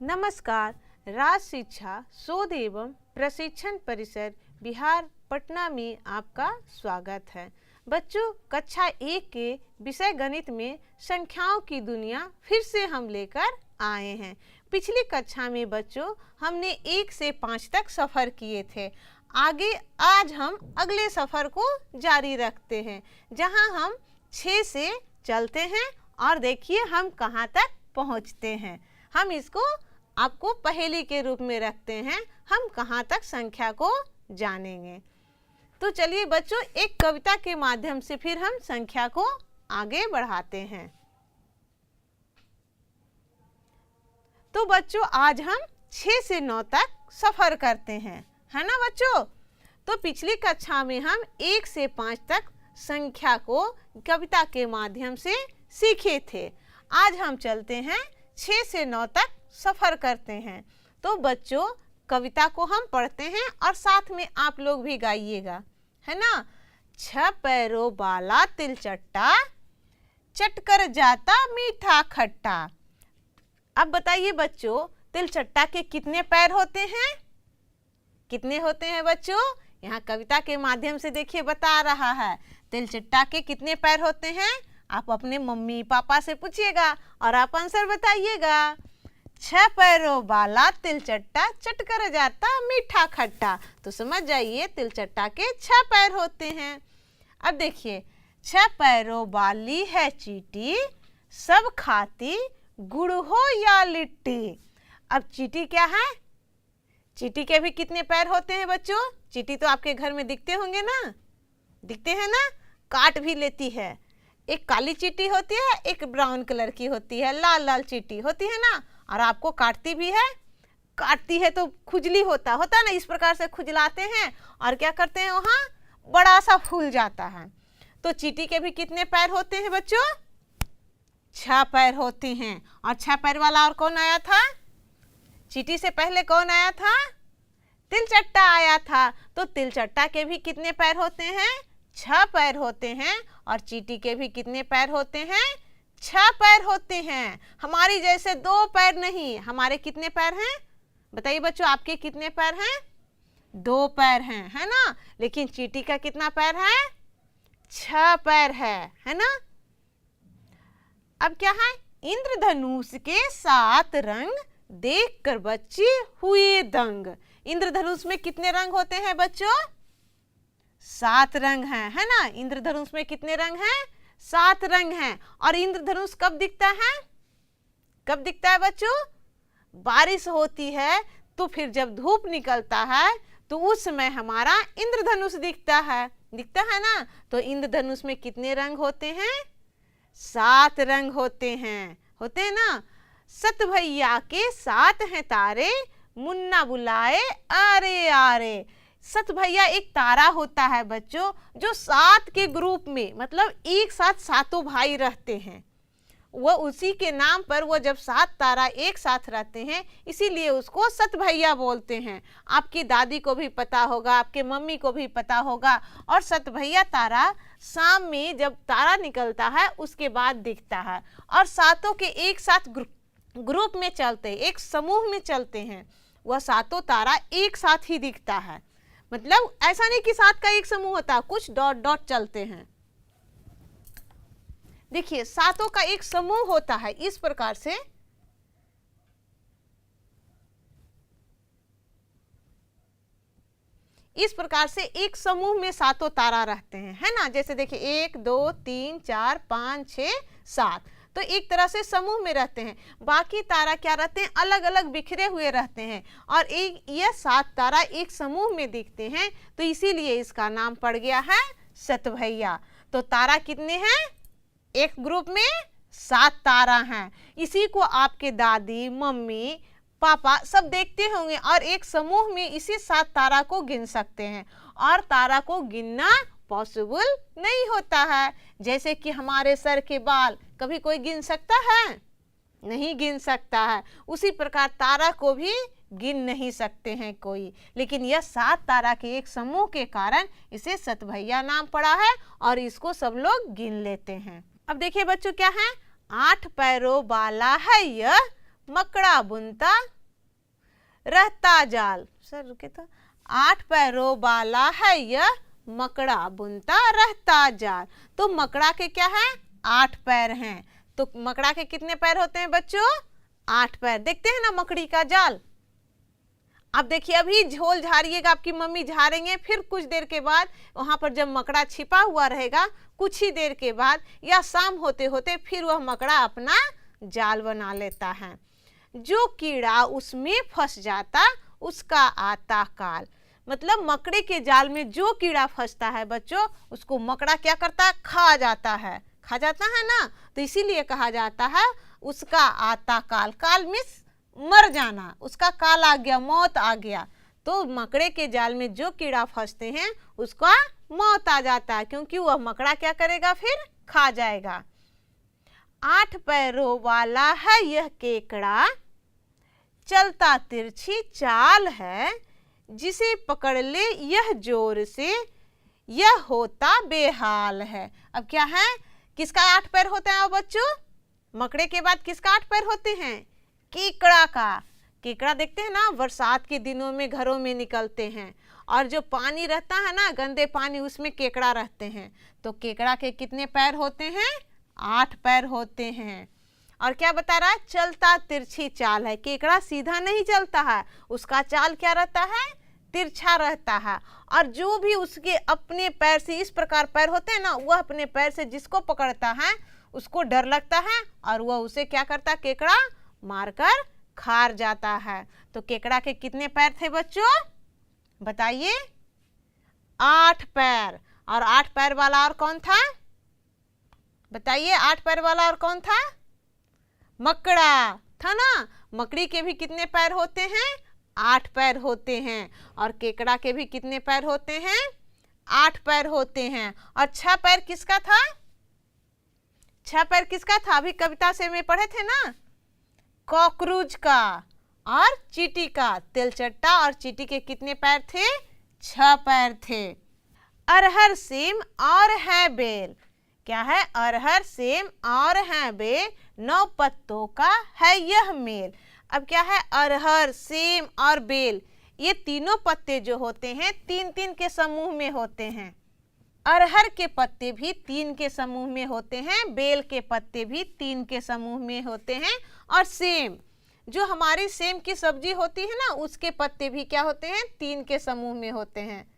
नमस्कार। राज शिक्षा शोध एवं प्रशिक्षण परिसर बिहार पटना में आपका स्वागत है। बच्चों, कक्षा 1 के विषय गणित में संख्याओं की दुनिया फिर से हम लेकर आए हैं। पिछली कक्षा में बच्चों हमने 1 से 5 तक सफ़र किए थे। आगे आज हम अगले सफ़र को जारी रखते हैं, जहां हम 6 से चलते हैं और देखिए हम कहां तक पहुंचते हैं। हम इसको आपको पहेली के रूप में रखते हैं, हम कहां तक संख्या को जानेंगे। तो चलिए बच्चों, एक कविता के माध्यम से फिर हम संख्या को आगे बढ़ाते हैं। तो बच्चों आज हम 6 से 9 तक सफ़र करते हैं, है ना बच्चों। तो पिछली कक्षा में हम 1 से 5 तक संख्या को कविता के माध्यम से सीखे थे। आज हम चलते हैं 6 से 9 तक सफ़र करते हैं। तो बच्चों कविता को हम पढ़ते हैं और साथ में आप लोग भी गाइएगा, है ना। 6 पैरों वाला तिलचट्टा, चटकर जाता मीठा खट्टा। अब बताइए बच्चों, तिलचट्टा के कितने पैर होते हैं? कितने होते हैं बच्चों? यहाँ कविता के माध्यम से देखिए बता रहा है। तिलचट्टा के कितने पैर होते हैं? आप अपने मम्मी पापा से पूछिएगा और आप आंसर बताइएगा। 6 पैरों वाला तिलचट्टा, चटकर जाता मीठा खट्टा। तो समझ जाइए तिलचट्टा के 6 पैर होते हैं। अब देखिए, 6 पैरों वाली है चींटी, सब खाती गुड़ हो या लिट्टी। अब चींटी क्या है? चींटी के भी कितने पैर होते हैं बच्चों? चींटी तो आपके घर में दिखते होंगे ना, दिखते हैं ना। काट भी लेती है। एक काली चींटी होती है, एक ब्राउन कलर की होती है, लाल लाल चींटी होती है ना। और आपको काटती भी है। काटती है तो खुजली होता है ना, इस प्रकार से खुजलाते हैं और क्या करते हैं, वहाँ बड़ा सा फूल जाता है। तो चींटी के भी कितने पैर होते हैं बच्चों? 6 पैर होते हैं। और 6 पैर वाला और कौन आया था? चींटी से पहले कौन आया था? तिलचट्टा आया था। तो तिलचट्टा के भी कितने पैर होते हैं? 6 पैर होते हैं। और चींटी के भी कितने पैर होते हैं? 6 पैर होते हैं। हमारी जैसे 2 पैर नहीं, हमारे कितने पैर हैं? बताइए बच्चों, आपके कितने पैर हैं? 2 पैर हैं, है ना। लेकिन चींटी का कितना पैर है? 6 पैर है ना। अब क्या है? इंद्रधनुष के 7 रंग देखकर बच्चे हुए दंग। इंद्रधनुष में कितने रंग होते हैं बच्चों? 7 रंग हैं, है ना। इंद्रधनुष में कितने रंग हैं? 7 रंग हैं। और इंद्रधनुष कब दिखता है? कब दिखता है बच्चों? बारिश होती है तो फिर जब धूप निकलता है तो उस समय हमारा इंद्रधनुष दिखता है ना। तो इंद्रधनुष में कितने रंग होते हैं? 7 रंग होते हैं ना। सत भैया के 7 हैं तारे, मुन्ना बुलाए आरे आरे। सत भैया एक तारा होता है बच्चों, जो 7 के ग्रुप में, मतलब एक साथ 7 भाई रहते हैं। वह उसी के नाम पर, वो जब 7 तारा एक साथ रहते हैं इसीलिए उसको सत भैया बोलते हैं। आपकी दादी को भी पता होगा, आपके मम्मी को भी पता होगा। और सत भैया तारा शाम में जब तारा निकलता है उसके बाद दिखता है। और 7 के एक साथ ग्रुप में चलते, एक समूह में चलते हैं। वह 7 तारा एक साथ ही दिखता है। मतलब ऐसा नहीं कि 7 का एक समूह होता है, कुछ डॉट डॉट चलते हैं। देखिए 7 का एक समूह होता है इस प्रकार से। इस प्रकार से एक समूह में 7 तारा रहते हैं, है ना। जैसे देखिए 1 2 3 4 5 6 7। तो एक तरह से समूह में रहते हैं। बाकी तारा क्या रहते हैं? अलग अलग बिखरे हुए रहते हैं। और एक यह 7 तारा एक समूह में दिखते हैं, तो इसीलिए इसका नाम पड़ गया है सत भैया। तो तारा कितने हैं? एक ग्रुप में 7 तारा हैं। इसी को आपके दादी मम्मी पापा सब देखते होंगे और एक समूह में इसी 7 तारा को गिन सकते हैं। और तारा को गिनना पॉसिबल नहीं होता है। जैसे कि हमारे सर के बाल कभी कोई गिन सकता है? नहीं गिन सकता है। उसी प्रकार तारा को भी गिन नहीं सकते हैं कोई। लेकिन यह 7 तारा के एक समूह के कारण इसे सत भैया नाम पड़ा है और इसको सब लोग गिन लेते हैं। अब देखिए बच्चों क्या है? 8 पैरों वाला है यह, मकड़ा बुनता रहता जाल। सर रुके तो, 8 पैरों वाला है यह मकड़ा बुनता रहता जाल। तो मकड़ा के क्या है, 8 पैर हैं। तो मकड़ा के कितने पैर होते हैं बच्चों, 8 पैर। देखते हैं ना मकड़ी का जाल। अब देखिए अभी झोल झाड़िएगा, आपकी मम्मी झाड़ेंगे, फिर कुछ देर के बाद वहां पर जब मकड़ा छिपा हुआ रहेगा, कुछ ही देर के बाद या शाम होते होते फिर वह मकड़ा अपना जाल बना लेता है। जो कीड़ा उसमें फंस जाता उसका आता काल। मतलब मकड़े के जाल में जो कीड़ा फंसता है बच्चों, उसको मकड़ा क्या करता है, खा जाता है। खा जाता है ना, तो इसीलिए कहा जाता है उसका आता काल। काल मीन्स मर जाना, उसका काल आ गया, मौत आ गया। तो मकड़े के जाल में जो कीड़ा फंसते हैं उसका मौत आ जाता है, क्योंकि वह मकड़ा क्या करेगा, फिर खा जाएगा। 8 पैरों वाला है यह केकड़ा, चलता तिरछी चाल है, जिसे पकड़ ले यह जोर से यह होता बेहाल है। अब क्या है, किसका 8 पैर होता है बच्चों, मकड़े के बाद किसका 8 पैर होते हैं, केकड़ा का। केकड़ा देखते हैं ना, बरसात के दिनों में घरों में निकलते हैं, और जो पानी रहता है ना, गंदे पानी, उसमें केकड़ा रहते हैं। तो केकड़ा के कितने पैर होते हैं, 8 पैर होते हैं। और क्या बता रहा है, चलता तिरछी चाल है। केकड़ा सीधा नहीं चलता है, उसका चाल क्या रहता है, तिरछा रहता है। और जो भी उसके अपने पैर से, इस प्रकार पैर होते हैं ना, वह अपने पैर से जिसको पकड़ता है उसको डर लगता है, और वह उसे क्या करता है, केकड़ा मारकर खा जाता है। तो केकड़ा के कितने पैर थे बच्चों, बताइए, 8 पैर। और 8 पैर वाला और कौन था, बताइए, 8 पैर वाला और कौन था, मकड़ा था ना। मकड़ी के भी कितने पैर होते हैं, 8 पैर होते हैं। और केकड़ा के भी कितने पैर होते हैं, 8 पैर होते हैं। और 6 पैर किसका था, 6 पैर किसका था, अभी कविता से में पढ़े थे ना, कॉकरोच का और चींटी का। तिलचट्टा और चींटी के कितने पैर थे, 6 पैर थे। अरहर सेम और है बेल, क्या है, अरहर सेम और है बेल, 9 पत्तों का है यह मेल। अब क्या है, अरहर सेम और बेल, ये तीनों पत्ते जो होते हैं 3-3 के समूह में होते हैं। अरहर के पत्ते भी 3 के समूह में होते हैं, बेल के पत्ते भी 3 के समूह में होते हैं। और सेम, जो हमारी सेम की सब्जी होती है ना, उसके पत्ते भी क्या होते हैं, 3 के समूह में होते हैं।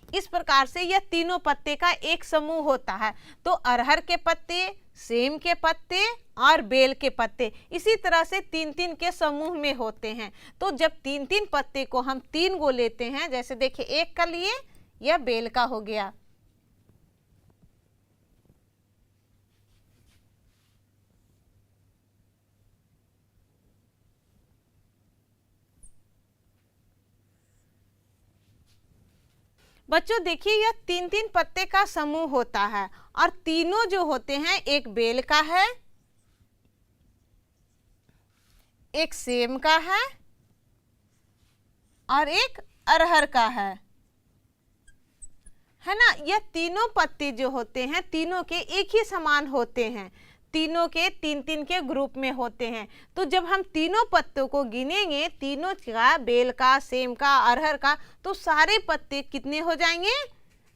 इस प्रकार से यह तीनों पत्ते का एक समूह होता है। तो अरहर के पत्ते, सेम के पत्ते और बेल के पत्ते इसी तरह से 3-3 के समूह में होते हैं। तो जब 3-3 पत्ते को हम 3 गो लेते हैं, जैसे देखिए एक का लिए, यह बेल का हो गया, बच्चों देखिए यह 3-3 पत्ते का समूह होता है। और तीनों जो होते हैं, एक बेल का है, एक सेम का है और एक अरहर का है ना। यह तीनों पत्ते जो होते हैं तीनों के एक ही समान होते हैं, तीनों के 3-3 के ग्रुप में होते हैं। तो जब हम तीनों पत्तों को गिनेंगे, तीनों का, बेल का, सेम का, अरहर का, तो सारे पत्ते कितने हो जाएंगे,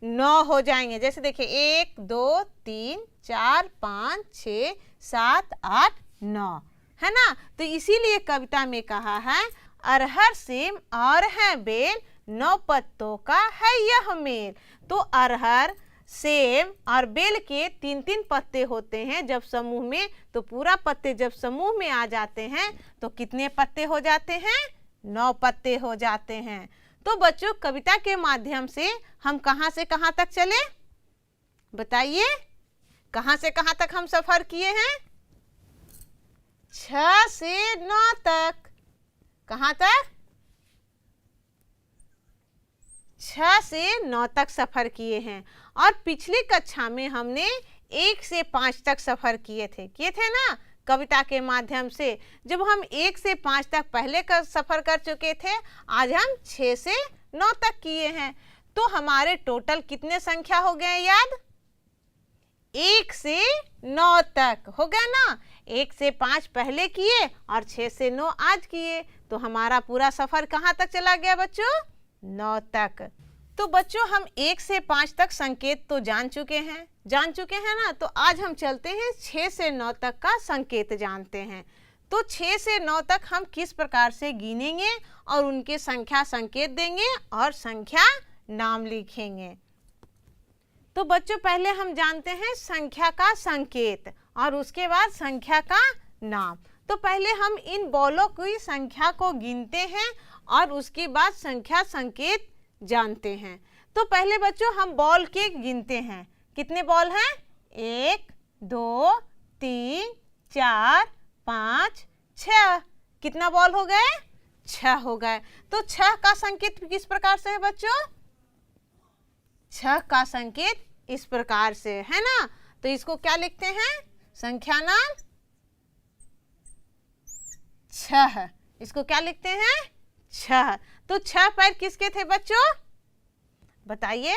9 हो जाएंगे। जैसे देखिए 1 2 3 4 5 6 7 8 9, है ना। तो इसीलिए कविता में कहा है, अरहर सेम और है बेल, 9 पत्तों का है यह मेल। तो अरहर, सेम और बेल के 3-3 पत्ते होते हैं जब समूह में, तो पूरा पत्ते जब समूह में आ जाते हैं तो कितने पत्ते हो जाते हैं, 9 पत्ते हो जाते हैं। तो बच्चों कविता के माध्यम से हम कहाँ से कहाँ तक चले, बताइए, कहाँ से कहाँ तक हम सफर किए हैं, 6 से 9 तक। कहाँ तक, 6 से 9 तक सफर किए हैं। और पिछली कक्षा में हमने 1 से 5 तक सफर किए थे ना। कविता के माध्यम से। जब हम 1 से 5 तक पहले का सफर कर चुके थे, आज हम 6 से 9 तक किए हैं। तो हमारे टोटल कितने संख्या हो गए याद? 1 से 9 तक हो गया ना। 1 से 5 पहले किए और 6 से 9 आज किए, तो हमारा पूरा सफर कहाँ तक चला गया बच्चों? 9 तक। तो बच्चों हम 1 से 5 तक संकेत तो जान चुके हैं ना। तो आज हम चलते हैं 6 से 9 तक का संकेत जानते हैं। तो 6 से 9 तक हम किस प्रकार से गिनेंगे और उनके संख्या संकेत देंगे और संख्या नाम लिखेंगे। तो बच्चों पहले हम जानते हैं संख्या का संकेत और उसके बाद संख्या का नाम। तो पहले हम इन बॉलों की संख्या को गिनते हैं और उसके बाद संख्या संकेत जानते हैं। तो पहले बच्चों हम बॉल के गिनते हैं। कितने बॉल हैं? 1 2 3 4 5 6। कितना बॉल हो गए? 6 हो गए। तो 6 का संकेत किस प्रकार से है बच्चों? 6 का संकेत इस प्रकार से है ना। तो इसको क्या लिखते हैं? संख्या नाम 6। इसको क्या लिखते हैं? 6। तो 6 पैर किसके थे बच्चों? बताइए,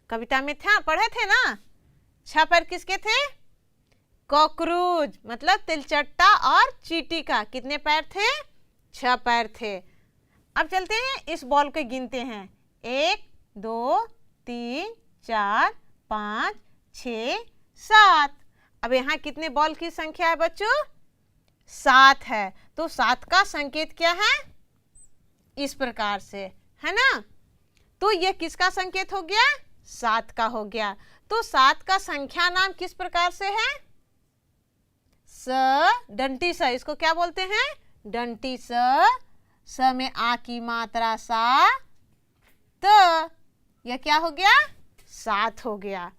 कविता में था, पढ़े थे ना। 6 पैर किसके थे? कॉकरोच मतलब तिलचट्टा और चींटी का कितने पैर थे? 6 पैर थे। अब चलते हैं इस बॉल को गिनते हैं। 1 2 3 4 5 6 7। अब यहाँ कितने बॉल की संख्या है बच्चों? 7 है। तो 7 का संकेत क्या है? इस प्रकार से है ना। तो यह किसका संकेत हो गया? 7 का हो गया। तो 7 का संख्या नाम किस प्रकार से है? डंटी स। इसको क्या बोलते हैं? डंटी स में आ की मात्रा सा त। यह क्या हो गया? 7 हो गया।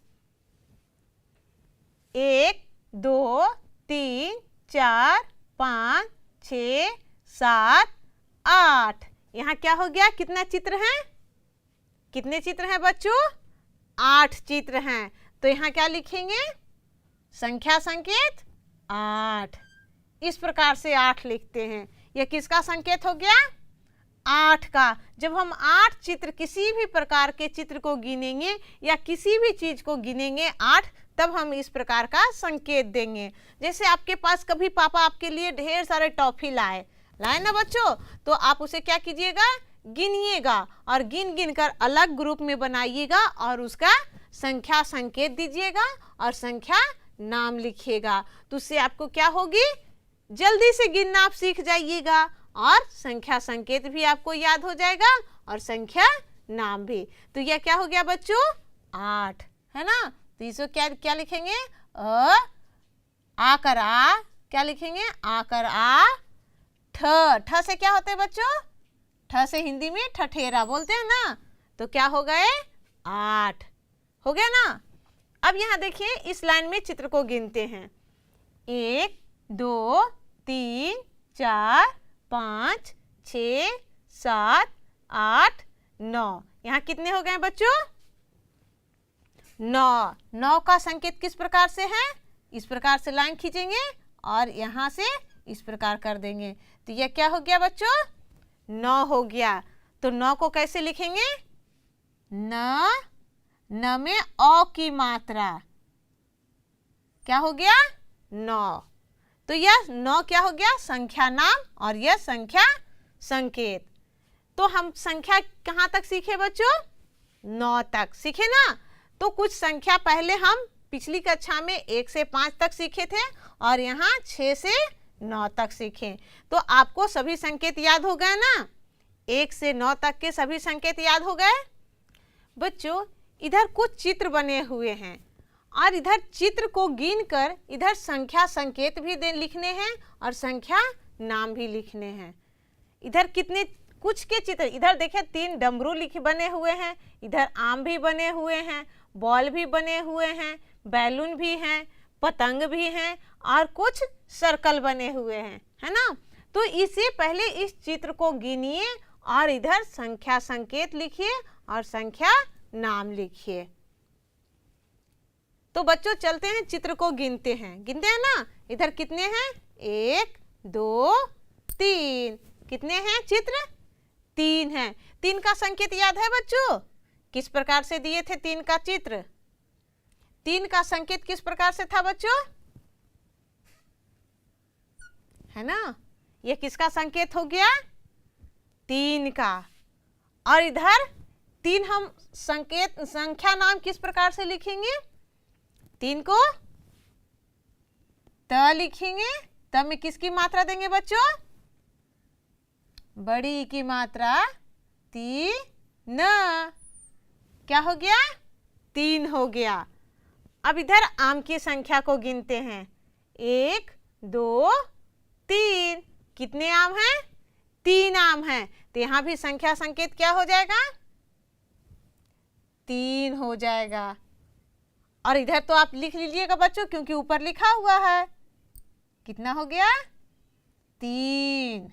1 2 3 4 5 6 7 8। यहाँ क्या हो गया? कितना चित्र है? कितने चित्र हैं बच्चों? 8 चित्र हैं। तो यहाँ क्या लिखेंगे? संख्या संकेत 8। इस प्रकार से 8 लिखते हैं। यह किसका संकेत हो गया? 8 का। जब हम 8 चित्र, किसी भी प्रकार के चित्र को गिनेंगे या किसी भी चीज को गिनेंगे 8, तब हम इस प्रकार का संकेत देंगे। जैसे आपके पास कभी पापा आपके लिए ढेर सारे टॉफी लाए ना बच्चों, तो आप उसे क्या कीजिएगा? गिनिएगा और गिन गिन कर अलग ग्रुप में बनाइएगा और उसका संख्या संकेत दीजिएगा और संख्या नाम लिखिएगा। तो उससे आपको क्या होगी? जल्दी से गिनना आप सीख जाइएगा और संख्या संकेत भी आपको याद हो जाएगा और संख्या नाम भी। तो यह क्या हो गया बच्चों? 8 है ना। तो इसको क्या क्या लिखेंगे? आ कर आ क्या लिखेंगे? आ कर आ। ठ से क्या होते हैं बच्चों? ठ से हिंदी में ठठेरा बोलते हैं ना। तो क्या हो गए? 8 हो गया ना। अब यहाँ देखिए इस लाइन में चित्र को गिनते हैं। 1 2 3 4 5 6 7 8 9। यहाँ कितने हो गए बच्चों? 9। 9 का संकेत किस प्रकार से है? इस प्रकार से लाइन खींचेंगे और यहाँ से इस प्रकार कर देंगे। तो यह क्या हो गया बच्चों? 9 हो गया। तो 9 को कैसे लिखेंगे? न में औ की मात्रा क्या हो गया? 9। तो यह 9 क्या हो गया? संख्या नाम और यह संख्या संकेत। तो हम संख्या कहाँ तक सीखे बच्चों? 9 तक सीखे ना। तो कुछ संख्या पहले हम पिछली कक्षा में 1 से 5 तक सीखे थे और यहाँ 6 से 9 तक सीखे। तो आपको सभी संकेत याद हो गए ना। 1 से 9 तक के सभी संकेत याद हो गए बच्चों। इधर कुछ चित्र बने हुए हैं और इधर चित्र को गिनकर इधर संख्या संकेत भी लिखने हैं और संख्या नाम भी लिखने हैं। इधर कितने कुछ के चित्र, इधर देखिए 3 डमरू बने हुए हैं, इधर आम भी बने हुए हैं, बॉल भी बने हुए हैं, बैलून भी हैं, पतंग भी हैं और कुछ सर्कल बने हुए हैं, है ना। तो इससे पहले इस चित्र को गिनिए और इधर संख्या संकेत लिखिए और संख्या नाम लिखिए। तो बच्चों चलते हैं, चित्र को गिनते हैं ना। इधर कितने हैं? 1 2 3। कितने हैं चित्र? 3 हैं। 3 का संकेत याद है बच्चों? किस प्रकार से दिए थे 3 का चित्र? 3 का संकेत किस प्रकार से था बच्चों? है ना, ये किसका संकेत हो गया? 3 का। और इधर 3 हम संकेत संख्या नाम किस प्रकार से लिखेंगे? 3 को त लिखेंगे। त में किसकी मात्रा देंगे बच्चों? बड़ी की मात्रा 3। क्या हो गया? 3 हो गया। अब इधर आम की संख्या को गिनते हैं। 1 2 3। कितने आम हैं? 3 आम हैं। तो यहां भी संख्या संकेत क्या हो जाएगा? 3 हो जाएगा। और इधर तो आप लिख लीजिएगा बच्चों, क्योंकि ऊपर लिखा हुआ है। कितना हो गया? 3।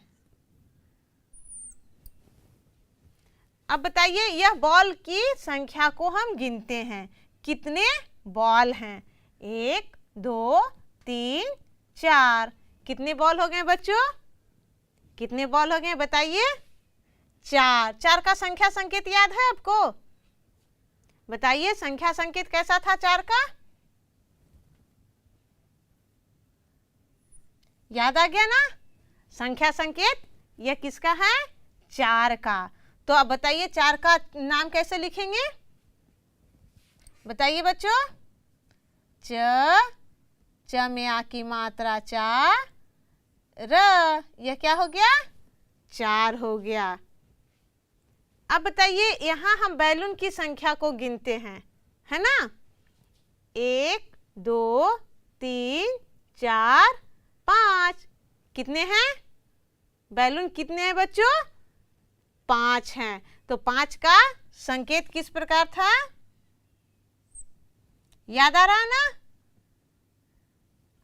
अब बताइए, यह बॉल की संख्या को हम गिनते हैं। कितने बॉल हैं? 1 2 3 4। कितने बॉल हो गए बच्चों? कितने बॉल हो गए बताइए? 4। 4 का संख्या संकेत याद है आपको? बताइए, संख्या संकेत कैसा था 4 का? याद आ गया ना? संख्या संकेत यह किसका है? 4 का। तो अब बताइए 4 का नाम कैसे लिखेंगे? बताइए बच्चों। च में आ की मात्रा चा, र। यह क्या हो गया? 4 हो गया। अब बताइए, यहां हम बैलून की संख्या को गिनते हैं, है ना? 1 2 3 4 5। कितने हैं बैलून? कितने हैं बच्चों? 5 हैं। तो 5 का संकेत किस प्रकार था? याद आ रहा है ना?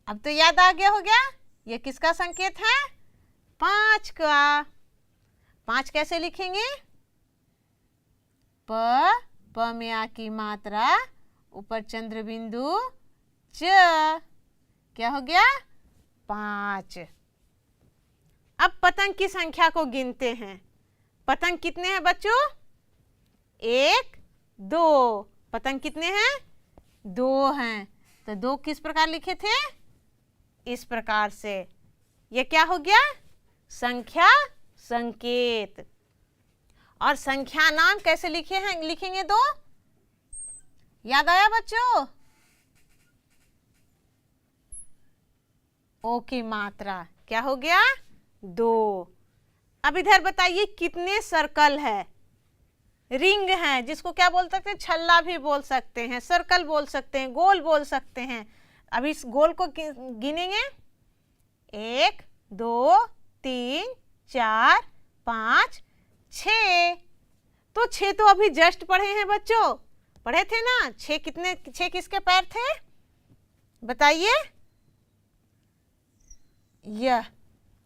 अब तो याद आ गया हो गया। ये किसका संकेत है? 5 का। 5 कैसे लिखेंगे? प में आ की मात्रा, ऊपर चंद्र बिंदु, च। क्या हो गया? 5। अब पतंग की संख्या को गिनते हैं। पतंग कितने हैं बच्चों? 1 2। पतंग कितने हैं? 2 हैं। तो 2 किस प्रकार लिखे थे? इस प्रकार से। यह क्या हो गया? संख्या संकेत। और संख्या नाम कैसे लिखेंगे 2? याद आया बच्चों? ओ की मात्रा। क्या हो गया? 2। अब इधर बताइए, कितने सर्कल है? रिंग है, जिसको क्या बोल सकते हैं? छल्ला भी बोल सकते हैं, सर्कल बोल सकते हैं, गोल बोल सकते हैं। अब इस गोल को गिनेंगे। 1 2 3 4 5 6। तो 6 तो अभी जस्ट पढ़े हैं बच्चों, पढ़े थे ना? 6 किसके पैर थे बताइए? यह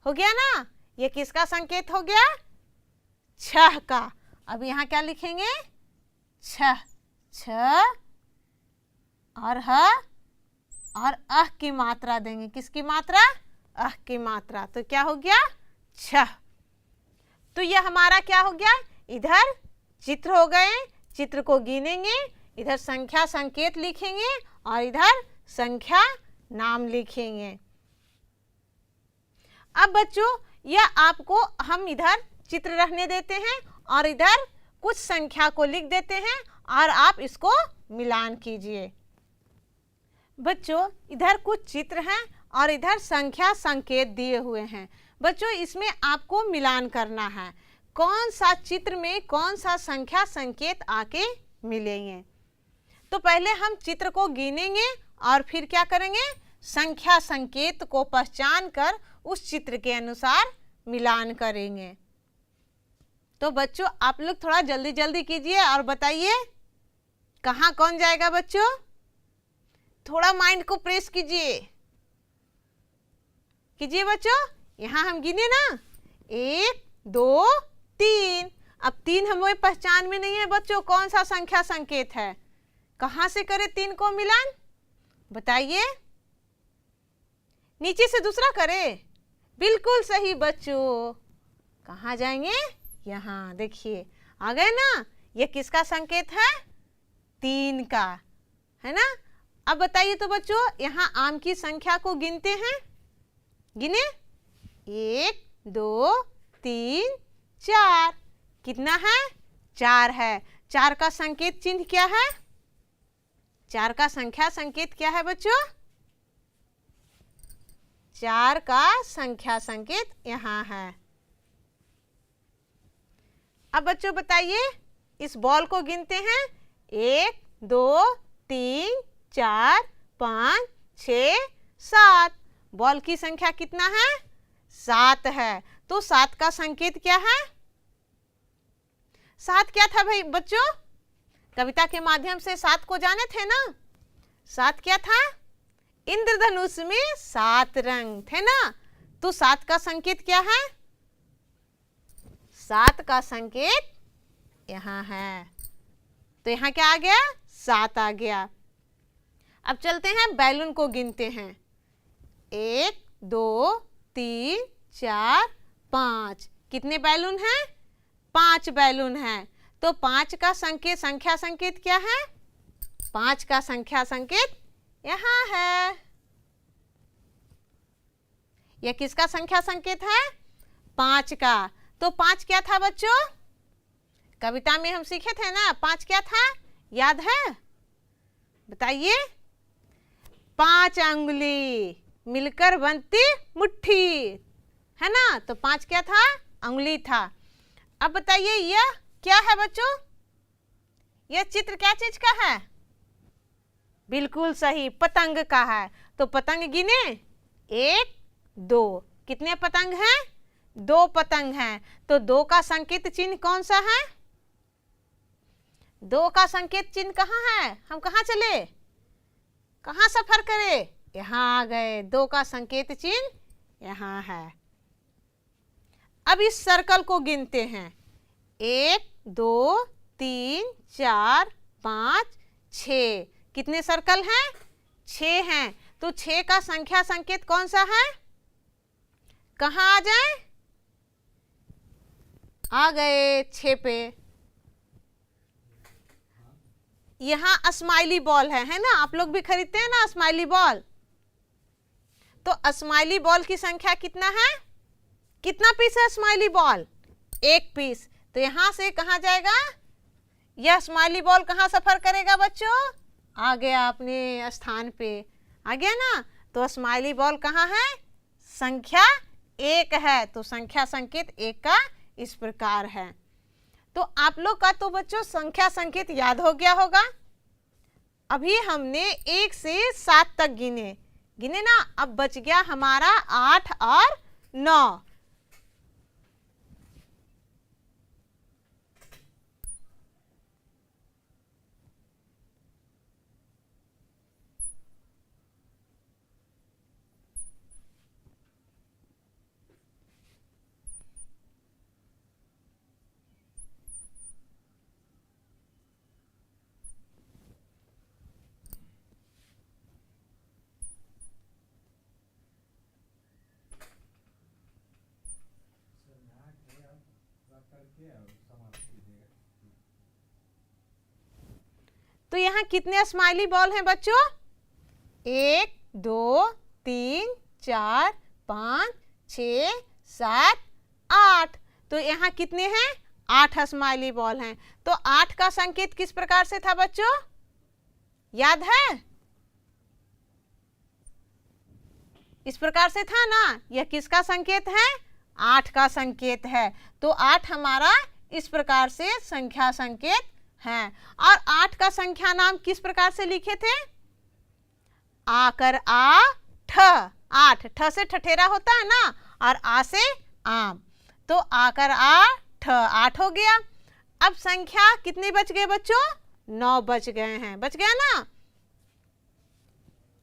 हो गया ना? यह किसका संकेत हो गया? 6 का। अब यहां क्या लिखेंगे? 6 और ह और अह की मात्रा देंगे। किसकी मात्रा? अह की मात्रा। तो क्या हो गया? 6। तो यह हमारा क्या हो गया? इधर चित्र हो गए, चित्र को गिनेंगे, इधर संख्या संकेत लिखेंगे और इधर संख्या नाम लिखेंगे। अब बच्चों, यह आपको हम इधर चित्र रहने देते हैं और इधर कुछ संख्या को लिख देते हैं और आप इसको मिलान कीजिए। बच्चों, इधर कुछ चित्र हैं और इधर संख्या संकेत दिए हुए हैं। बच्चों, इसमें आपको मिलान करना है, कौन सा चित्र में कौन सा संख्या संकेत आके मिलेंगे। तो पहले हम चित्र को गिनेंगे और फिर क्या करेंगे? संख्या संकेत को पहचान कर उस चित्र के अनुसार मिलान करेंगे। तो बच्चों, आप लोग थोड़ा जल्दी जल्दी कीजिए और बताइए कहाँ कौन जाएगा बच्चों? थोड़ा माइंड को प्रेस कीजिए बच्चों। यहाँ हम गिने ना, 1 2 3। अब 3 हमें पहचान में नहीं है बच्चों, कौन सा संख्या संकेत है? कहाँ से करें 3 को मिलान? बताइए, नीचे से दूसरा करे। बिल्कुल सही बच्चों, कहाँ जाएंगे? यहाँ देखिए आ गए ना। ये किसका संकेत है? 3 का, है ना। अब बताइए तो बच्चों, यहाँ आम की संख्या को गिनते हैं। गिने 1 2 3 4। कितना है? 4 है। 4 का संकेत चिन्ह क्या है? 4 का संख्या संकेत क्या है बच्चों? 4 का संख्या संकेत यहाँ है। अब बच्चों बताइए, इस बॉल को गिनते हैं। 1 2 3 4 5 6 7। बॉल की संख्या कितना है? 7 है। तो 7 का संकेत क्या है? 7 क्या था भाई बच्चों? कविता के माध्यम से 7 को जाने थे ना। 7 क्या था? इंद्रधनुष में 7 रंग थे ना। तो 7 का संकेत क्या है? 7 का संकेत यहाँ है। तो यहाँ क्या आ गया? 7 आ गया। अब चलते हैं, बैलून को गिनते हैं। 1 2 3 4 5। कितने बैलून हैं? 5 बैलून हैं। तो 5 का संकेत, संख्या संकेत क्या है? 5 का संख्या संकेत यहाँ है। यह किसका संख्या संकेत है? 5 का। तो 5 क्या था बच्चों? कविता में हम सीखे थे ना, 5 क्या था? याद है? बताइए। 5 अंगुली मिलकर बनती मुट्ठी, है ना। तो 5 क्या था? अंगुली था। अब बताइए, यह क्या है बच्चों? यह चित्र क्या चीज का है? बिल्कुल सही, पतंग का है। तो पतंग गिने 1 2। कितने पतंग हैं? 2 पतंग हैं। तो 2 का संकेत चिन्ह कौन सा है? 2 का संकेत चिन्ह कहाँ है? हम कहाँ चले? कहाँ सफर करे? यहाँ आ गए। 2 का संकेत चिन्ह यहाँ है। अब इस सर्कल को गिनते हैं। 1 2 3 4 5 6। कितने सर्कल हैं? 6 हैं। तो 6 का संख्या संकेत कौन सा है? कहाँ आ जाए? आ गए 6 पे। यहाँ स्माइली बॉल है ना। आप लोग भी खरीदते हैं ना स्माइली बॉल। तो स्माइली बॉल की संख्या कितना है? कितना पीस है स्माइली बॉल? 1 पीस। तो यहाँ से कहाँ जाएगा? यह स्माइली बॉल कहाँ सफर करेगा बच्चों? आ गया अपने स्थान पे, आ गया ना। तो स्माइली बॉल कहाँ है? संख्या 1 है। तो संख्या संकेत 1 का इस प्रकार है। तो आप लोग का तो बच्चों संख्या संकेत याद हो गया होगा। अभी हमने 1 से 7 तक गिने ना। अब बच गया हमारा 8 और 9। तो यहाँ कितने स्माइली बॉल हैं बच्चों? 1 2 3 4 5 6 7 8। तो यहाँ कितने हैं? 8 स्माइली बॉल हैं। तो 8 का संकेत किस प्रकार से था बच्चों? याद है? इस प्रकार से था ना। यह किसका संकेत है? 8 का संकेत है। तो 8 हमारा इस प्रकार से संख्या संकेत है। और 8 का संख्या नाम किस प्रकार से लिखे थे? आकर आ ठ। 8 ठ से ठठेरा होता है ना, और आ से आम। तो आकर आ ठ 8 हो गया। अब संख्या कितने बच गए बच्चों? 9 बच गए हैं। बच गया ना।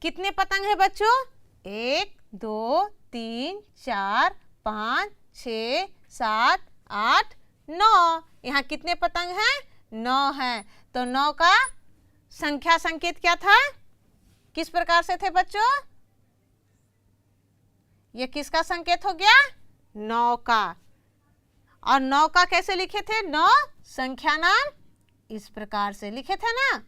कितने पतंग है बच्चों? 1 2 3 4 5 6 7 8 9। यहाँ कितने पतंग हैं? 9 है। तो 9 का संख्या संकेत क्या था? किस प्रकार से थे बच्चों? ये किसका संकेत हो गया? 9 का। और 9 का कैसे लिखे थे? 9 संख्या नाम इस प्रकार से लिखे थे ना।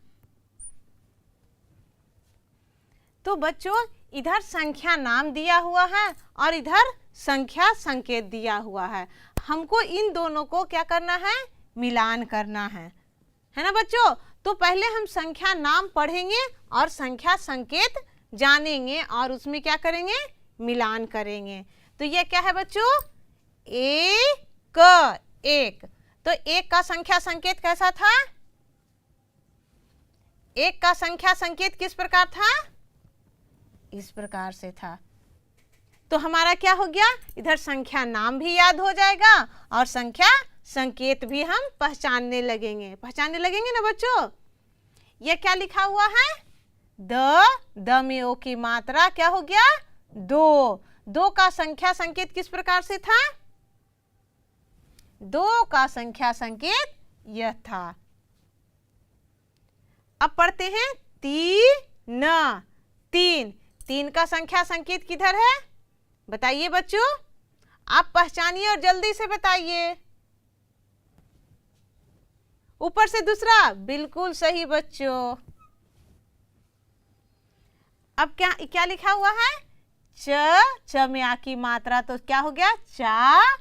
तो बच्चों इधर संख्या नाम दिया हुआ है और इधर संख्या संकेत दिया हुआ है। हमको इन दोनों को क्या करना है? मिलान करना है ना बच्चों। तो पहले हम संख्या नाम पढ़ेंगे और संख्या संकेत जानेंगे और उसमें क्या करेंगे? मिलान करेंगे। तो ये क्या है बच्चों? एक। तो एक का संख्या संकेत कैसा था? एक का संख्या संकेत किस प्रकार था? इस प्रकार से था। तो हमारा क्या हो गया? इधर संख्या नाम भी याद हो जाएगा और संख्या संकेत भी हम पहचानने लगेंगे ना बच्चों। ये क्या लिखा हुआ है? द में ओ की मात्रा क्या हो गया? 2 का संख्या संकेत किस प्रकार से था? 2 का संख्या संकेत यह था। अब पढ़ते हैं 3 का संख्या संकेत किधर है? बताइए बच्चों, आप पहचानिए और जल्दी से बताइए। ऊपर से दूसरा, बिल्कुल सही बच्चों। अब क्या लिखा हुआ है? च में आ की मात्रा, तो क्या हो गया? 4।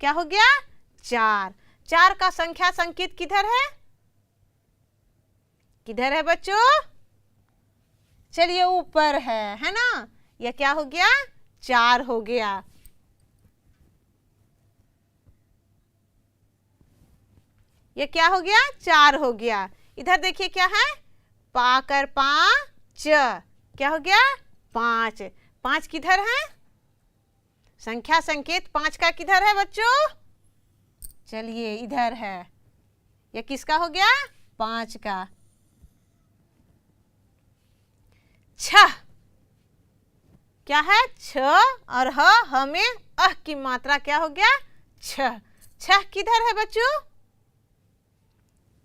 क्या हो गया? 4 का संख्या संकेत किधर है? किधर है बच्चों? चलिए ऊपर है ना। यह क्या हो गया? 4 हो गया। ये क्या हो गया? 4 हो गया। इधर देखिए क्या है? पाकर 5, क्या हो गया? 5 किधर है? संख्या संकेत 5 का किधर है बच्चों? चलिए इधर है। ये किसका हो गया? 5 का। 6 क्या है? 6 और ह में अह की मात्रा क्या हो गया? 6 किधर है बच्चों?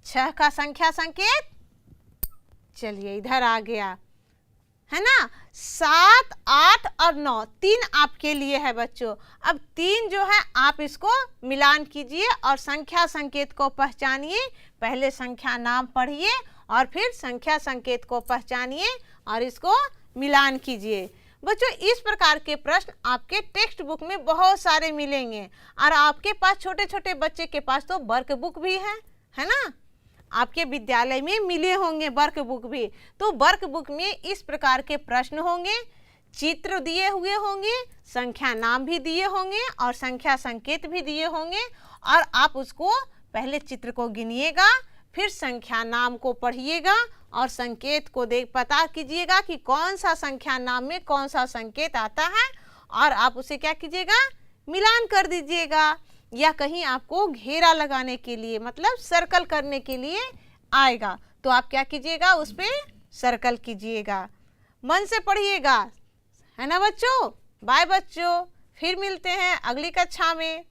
6 का संख्या संकेत, चलिए इधर आ गया है ना। 7, 8 और 9 3 आपके लिए है बच्चों। अब 3 जो है आप इसको मिलान कीजिए और संख्या संकेत को पहचानिए। पहले संख्या नाम पढ़िए और फिर संख्या संकेत को पहचानिए और इसको मिलान कीजिए। बच्चों इस प्रकार के प्रश्न आपके टेक्स्ट बुक में बहुत सारे मिलेंगे और आपके पास छोटे छोटे बच्चे के पास तो वर्क बुक भी है ना। आपके विद्यालय में मिले होंगे वर्क बुक भी। तो वर्क बुक में इस प्रकार के प्रश्न होंगे, चित्र दिए हुए होंगे, संख्या नाम भी दिए होंगे और संख्या संकेत भी दिए होंगे। और आप उसको पहले चित्र को गिनिएगा, फिर संख्या नाम को पढ़िएगा और संकेत को पता कीजिएगा कि कौन सा संख्या नाम में कौन सा संकेत आता है और आप उसे क्या कीजिएगा? मिलान कर दीजिएगा। या कहीं आपको घेरा लगाने के लिए मतलब सर्कल करने के लिए आएगा तो आप क्या कीजिएगा? उस पर सर्कल कीजिएगा। मन से पढ़िएगा, है ना बच्चों। बाय बच्चों, फिर मिलते हैं अगली कक्षा में।